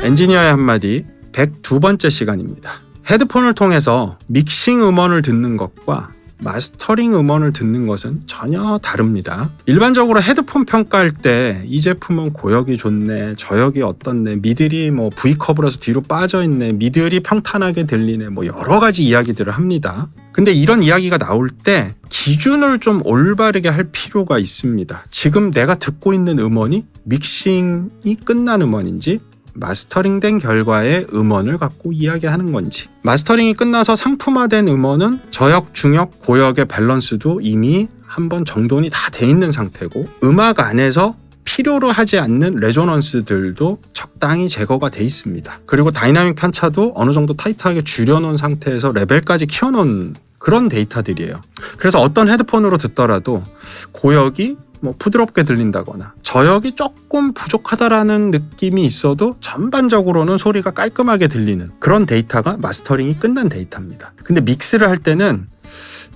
엔지니어의 한마디 102번째 시간입니다. 헤드폰을 통해서 믹싱 음원을 듣는 것과 마스터링 음원을 듣는 것은 전혀 다릅니다. 일반적으로 헤드폰 평가할 때 이 제품은 고역이 좋네, 저역이 어떻네, 미들이 V컵으로서 뒤로 빠져있네, 미들이 평탄하게 들리네, 여러 가지 이야기들을 합니다. 근데 이런 이야기가 나올 때 기준을 좀 올바르게 할 필요가 있습니다. 지금 내가 듣고 있는 음원이 믹싱이 끝난 음원인지 마스터링된 결과의 음원을 갖고 이야기하는 건지, 마스터링이 끝나서 상품화된 음원은 저역, 중역, 고역의 밸런스도 이미 한번 정돈이 다 돼 있는 상태고, 음악 안에서 필요로 하지 않는 레조넌스들도 적당히 제거가 돼 있습니다. 그리고 다이나믹 편차도 어느 정도 타이트하게 줄여놓은 상태에서 레벨까지 키워놓은 그런 데이터들이에요. 그래서 어떤 헤드폰으로 듣더라도 고역이 부드럽게 들린다거나 저역이 조금 부족하다라는 느낌이 있어도 전반적으로는 소리가 깔끔하게 들리는 그런 데이터가 마스터링이 끝난 데이터입니다. 근데 믹스를 할 때는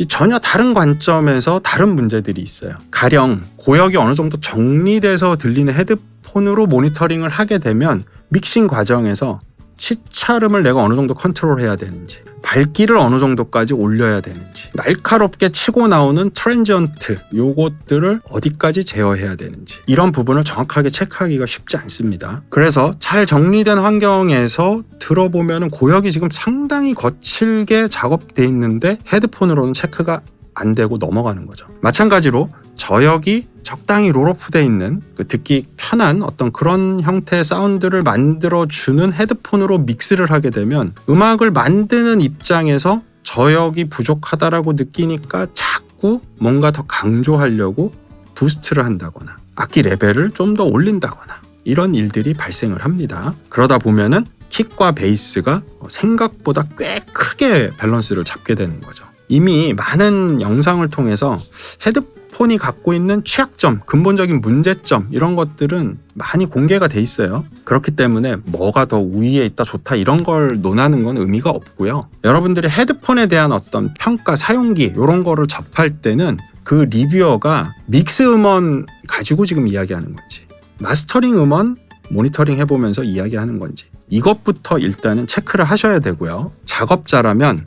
전혀 다른 관점에서 다른 문제들이 있어요. 가령 고역이 어느 정도 정리돼서 들리는 헤드폰으로 모니터링을 하게 되면 믹싱 과정에서 치차름을 내가 어느 정도 컨트롤해야 되는지, 밝기를 어느 정도까지 올려야 되는지, 날카롭게 치고 나오는 트랜지언트 요것들을 어디까지 제어해야 되는지, 이런 부분을 정확하게 체크하기가 쉽지 않습니다. 그래서 잘 정리된 환경에서 들어보면 고역이 지금 상당히 거칠게 작업돼 있는데 헤드폰으로는 체크가 안 되고 넘어가는 거죠. 마찬가지로 저역이 적당히 롤오프되어 있는 듣기 편한 어떤 그런 형태의 사운드를 만들어주는 헤드폰으로 믹스를 하게 되면 음악을 만드는 입장에서 저역이 부족하다라고 느끼니까 자꾸 뭔가 더 강조하려고 부스트를 한다거나 악기 레벨을 좀 더 올린다거나 이런 일들이 발생을 합니다. 그러다 보면은 킥과 베이스가 생각보다 꽤 크게 밸런스를 잡게 되는 거죠. 이미 많은 영상을 통해서 헤드폰이 갖고 있는 취약점, 근본적인 문제점 이런 것들은 많이 공개가 돼 있어요. 그렇기 때문에 뭐가 더 우위에 있다 좋다 이런 걸 논하는 건 의미가 없고요. 여러분들이 헤드폰에 대한 어떤 평가, 사용기 이런 거를 접할 때는 그 리뷰어가 믹스 음원 가지고 지금 이야기하는 건지, 마스터링 음원 모니터링 해보면서 이야기하는 건지, 이것부터 일단은 체크를 하셔야 되고요. 작업자라면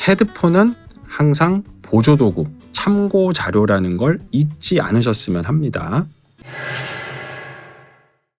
헤드폰은 항상 보조도구, 참고 자료라는 걸 잊지 않으셨으면 합니다.